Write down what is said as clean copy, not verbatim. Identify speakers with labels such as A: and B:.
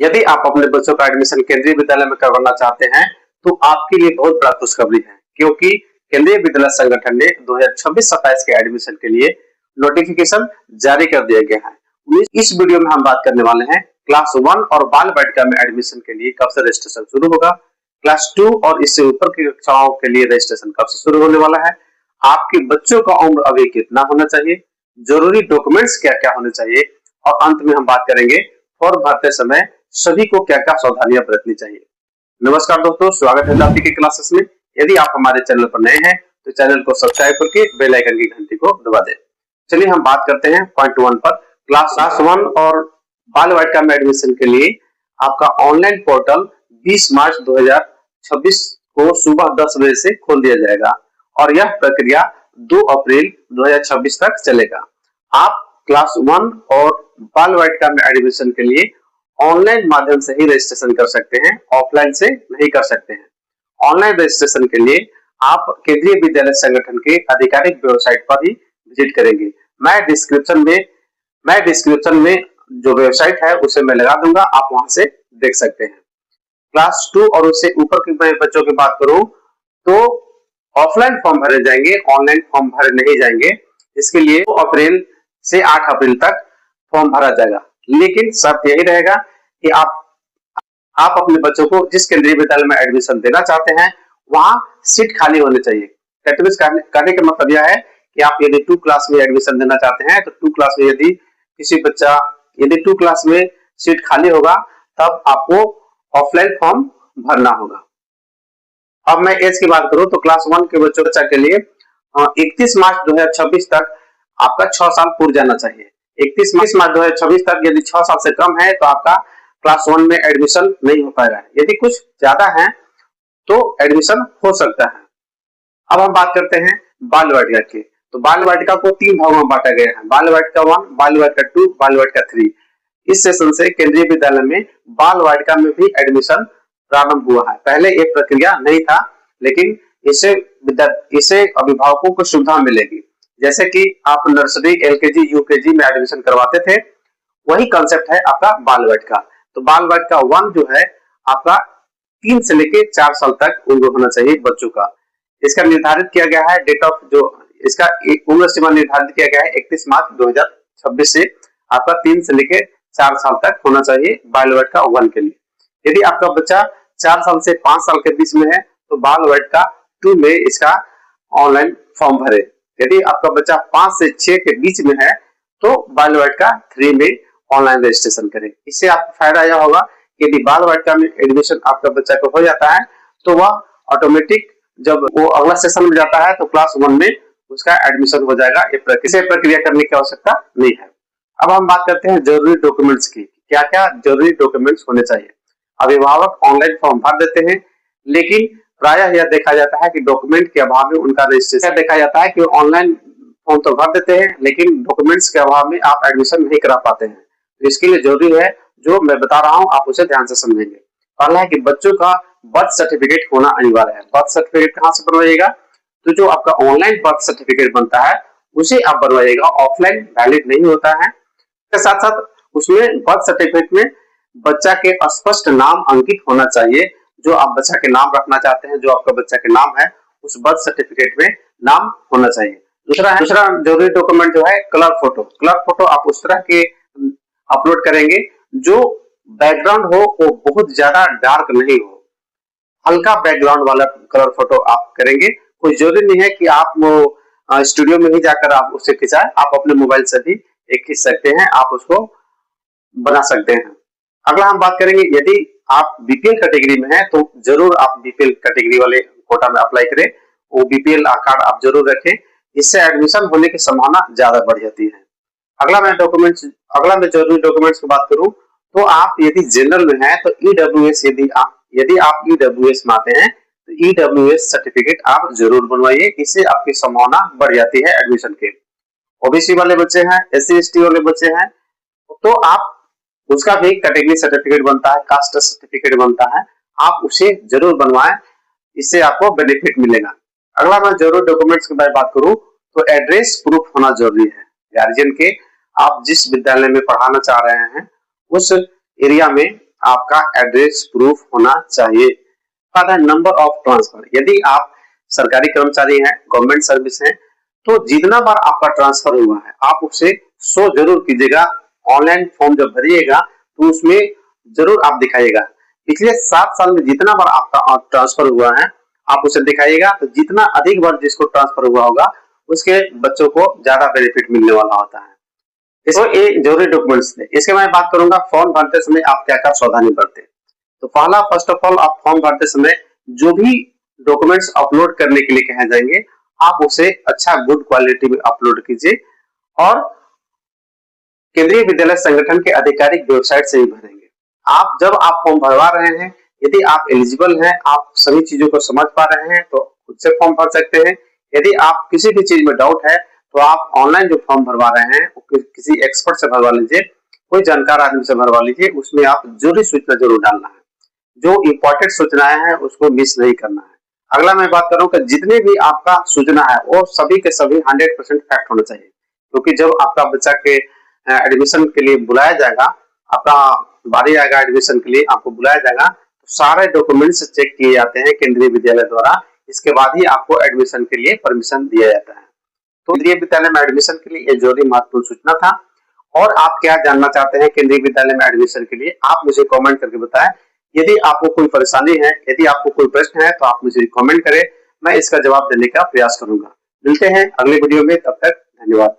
A: यदि आप अपने बच्चों का एडमिशन केंद्रीय विद्यालय में करवाना चाहते हैं तो आपके लिए बहुत बड़ा खुशखबरी है, क्योंकि केंद्रीय विद्यालय संगठन ने 2026-27 के एडमिशन के लिए नोटिफिकेशन जारी कर दिया गया है। इस वीडियो में हम बात करने वाले हैं क्लास 1 और बाल वाटिका में एडमिशन के लिए कब से रजिस्ट्रेशन शुरू होगा, क्लास 2 और इससे ऊपर की कक्षाओं के लिए रजिस्ट्रेशन कब से शुरू होने वाला है, आपके बच्चों का उम्र अभी कितना होना चाहिए, जरूरी डॉक्यूमेंट्स क्या क्या होने चाहिए, और अंत में हम बात करेंगे फॉर्म भरते समय सभी को क्या क्या सावधानियां बरतनी चाहिए। नमस्कार दोस्तों, स्वागत है आपकी क्लासेस में। यदि आप हमारे चैनल पर नए हैं तो चैनल को सब्सक्राइब करके बेल आइकन की घंटी को दबा दें। चलिए हम बात करते हैं पॉइंट 1 पर। क्लास 1 और बाल वाटिका में एडमिशन के लिए आपका ऑनलाइन पोर्टल 20 मार्च 2026 को सुबह 10 बजे से खोल दिया जाएगा और यह प्रक्रिया 2 अप्रैल 2026 तक चलेगा। आप क्लास 1 और बाल वाटिका में एडमिशन के लिए ऑनलाइन माध्यम से ही रजिस्ट्रेशन कर सकते हैं, ऑफलाइन से नहीं कर सकते हैं। ऑनलाइन रजिस्ट्रेशन के लिए आप केंद्रीय विद्यालय संगठन के आधिकारिक वेबसाइट पर ही विजिट करेंगे। मैं डिस्क्रिप्शन में जो वेबसाइट है उसे मैं लगा दूंगा, आप वहां से देख सकते हैं। क्लास 2 और उससे ऊपर के बच्चों की बात करूं तो ऑफलाइन फॉर्म भरे जाएंगे, ऑनलाइन फॉर्म भरे नहीं जाएंगे। इसके लिए 2 अप्रैल से 8 अप्रैल तक फॉर्म भरा जाएगा, लेकिन शर्त यही रहेगा कि आप अपने बच्चों को जिस केंद्रीय विद्यालय में एडमिशन देना चाहते हैं वहां सीट खाली होनी चाहिए। करने का मतलब यह है कि आप यदि 2 क्लास में एडमिशन देना चाहते हैं तो 2 क्लास में यदि 2 क्लास में सीट खाली होगा तब आपको ऑफलाइन फॉर्म भरना होगा। अब मैं एज की बात करूं तो क्लास 1 के बच्चों के लिए 31 मार्च 2026 तक आपका 6 साल पूर्ण जाना चाहिए। 31 मार्च 2026 तक यदि 6 साल से कम है तो आपका क्लास 1 में एडमिशन नहीं हो पाएगा। यदि कुछ ज्यादा है तो एडमिशन हो सकता है। अब हम बात करते हैं बाल वाटिका की। तो बाल वाटिका को 3 भागों में बांटा गया है, बाल वाटिका 1, बाल वाटिका 2, बाल वाटिका 3। इस सेशन से केंद्रीय विद्यालय में बाल वाटिका में भी एडमिशन प्रारंभ हुआ है। पहले ये प्रक्रिया नहीं था, लेकिन इससे अभिभावकों को सुविधा मिलेगी। जैसे कि आप नर्सरी, एलकेजी, यूकेजी में एडमिशन करवाते थे, वही कंसेप्ट है आपका बाल वाटिका। तो बाल वाटिका 1 जो है आपका 3 से लेकर 4 साल तक उम्र होना चाहिए बच्चों का। इसका निर्धारित किया गया है इसका उम्र सीमा निर्धारित किया गया है 31 मार्च 2026 से आपका 3 से लेकर 4 साल तक होना चाहिए बाल वाटिका 1 के लिए। यदि आपका बच्चा 4 साल से 5 साल के बीच में है तो बाल वाटिका 2 में इसका ऑनलाइन फॉर्म भरे। यदि आपका बच्चा 5 से 6 के बीच में है तो बाल वाटिका 3 में ऑनलाइन रजिस्ट्रेशन करें। इससे आपको फायदा यह होगा कि यदि बाल वाटिका में एडमिशन आपका बच्चा को हो जाता है तो वह ऑटोमेटिक जब वो अगला सेशन में जाता है तो क्लास 1 में उसका एडमिशन हो जाएगा। इसे प्रक्रिया करने की आवश्यकता नहीं है। अब हम बात करते हैं जरूरी डॉक्यूमेंट्स की। क्या क्या जरूरी डॉक्यूमेंट्स होने चाहिए। अभिभावक ऑनलाइन फॉर्म भर देते हैं, लेकिन प्रायः यह देखा जाता है कि डॉक्यूमेंट के अभाव में उनका रजिस्ट्रेशन देखा जाता है कि ऑनलाइन फॉर्म तो भर देते हैं, लेकिन डॉक्यूमेंट्स के अभाव में आप एडमिशन नहीं करा पाते हैं। तो इसके लिए जरूरी है, जो मैं बता रहा हूं आप उसे ध्यान से समझेंगे। पहला है कि बच्चों का बर्थ सर्टिफिकेट होना अनिवार्य है। बर्थ सर्टिफिकेट कहां से बनवाइएगा, तो जो आपका ऑनलाइन बर्थ सर्टिफिकेट बनता है उसे आप बनवाइएगा, ऑफलाइन वैलिड नहीं होता है। इसके साथ साथ उसमें बर्थ सर्टिफिकेट में बच्चा के स्पष्ट नाम अंकित होना चाहिए। जो आप बच्चा के नाम रखना चाहते हैं, जो आपका बच्चा के नाम है, उस बर्थ सर्टिफिकेट में नाम होना चाहिए। दूसरा जरूरी डॉक्यूमेंट जो है कलर फोटो। कलर फोटो आप उस तरह के अपलोड करेंगे जो बैकग्राउंड हो वो बहुत ज्यादा डार्क नहीं हो, हल्का बैकग्राउंड वाला कलर फोटो आप करेंगे। कोई जरूरी नहीं है कि आप वो स्टूडियो में ही जाकर आप उसे खिंचाएं, आप अपने मोबाइल से भी एक खींच सकते हैं, आप उसको बना सकते हैं। अगला हम बात करेंगे, यदि आप बीपीएल कैटेगरी में हैं तो जरूर आप बीपीएल कैटेगरी वाले कोटा में अप्लाई करें, वो बीपीएल कार्ड आप जरूर रखें, इससे एडमिशन होने की संभावना ज्यादा बढ़ जाती है। अगला मैं जरूरी डॉक्यूमेंट्स की बात करूं तो आप यदि जनरल में हैं तो ईडब्ल्यूएस, यदि आप ईडब्ल्यूएस में आते हैं तो ईडब्ल्यूएस सर्टिफिकेट आप जरूर बनवाइए, इससे आपकी संभावना बढ़ जाती है एडमिशन के। ओबीसी वाले बच्चे हैं, एससी एसटी वाले बच्चे हैं तो आप उसका भी कैटेगरी सर्टिफिकेट बनता है, कास्ट सर्टिफिकेट बनता है, आप उसे जरूर बनवाएं, इससे आपको बेनिफिट मिलेगा। अगला मैं जरूर डॉक्यूमेंट्स की बात करूं तो एड्रेस प्रूफ होना जरूरी है। गार्जियन के, आप जिस विद्यालय में पढ़ाना चाह रहे हैं उस एरिया में आपका एड्रेस प्रूफ होना चाहिए। नंबर ऑफ ट्रांसफर, यदि आप सरकारी कर्मचारी हैं, गवर्नमेंट सर्विस हैं, तो जितना बार आपका ट्रांसफर हुआ है आप उसे शो जरूर कीजिएगा। ऑनलाइन फॉर्म जब भरिएगा तो उसमें जरूर आप दिखाइएगा। पिछले 7 साल में जितना बार आपका ट्रांसफर हुआ है आप उसे दिखाइएगा, तो जितना अधिक बार जिसको ट्रांसफर हुआ होगा उसके बच्चों को ज्यादा बेनिफिट मिलने वाला होता है। इसको ये जरूरी डॉक्यूमेंट्स थे। इसके मैं बात करूंगा फॉर्म भरते समय आप क्या क्या सावधानी बरते। तो पहला, फर्स्ट ऑफ ऑल, आप फॉर्म भरते समय जो भी डॉक्यूमेंट्स अपलोड करने के लिए कहे जाएंगे आप उसे अच्छा गुड क्वालिटी में अपलोड कीजिए और केंद्रीय विद्यालय संगठन के आधिकारिक वेबसाइट से ही भरेंगे। जब आप फॉर्म भरवा रहे हैं, यदि आप एलिजिबल हैं, आप सभी चीजों को समझ पा रहे हैं, तो खुद से फॉर्म भर सकते हैं। यदि आप किसी भी चीज में डाउट है तो आप ऑनलाइन जो फॉर्म भरवा रहे हैं किसी एक्सपर्ट से भरवा लीजिए, कोई जानकार आदमी से भरवा लीजिए। उसमें आप जरूरी सूचना जरूर डालना है, जो इंपॉर्टेंट सूचनाएं हैं उसको मिस नहीं करना है। अगला मैं बात करूं कि जितने भी आपका सूचना है वो सभी के सभी 100% फैक्ट होना चाहिए, क्योंकि जब आपका बच्चा के एडमिशन के लिए बुलाया जाएगा, आपका बारी आएगा एडमिशन के लिए, आपको बुलाया जाएगा, तो सारे डॉक्यूमेंट्स चेक किए जाते हैं केंद्रीय विद्यालय द्वारा। इसके बाद ही आपको एडमिशन के लिए परमिशन दिया जाता है। तो केंद्रीय विद्यालय में एडमिशन के लिए ये जरूरी महत्वपूर्ण सूचना था। और आप क्या जानना चाहते हैं केंद्रीय विद्यालय में एडमिशन के लिए, आप मुझे कमेंट करके बताएं। यदि आपको कोई परेशानी है, यदि आपको कोई प्रश्न है, तो आप मुझे कमेंट करें, मैं इसका जवाब देने का प्रयास करूंगा। मिलते हैं अगले वीडियो में, तब तक धन्यवाद।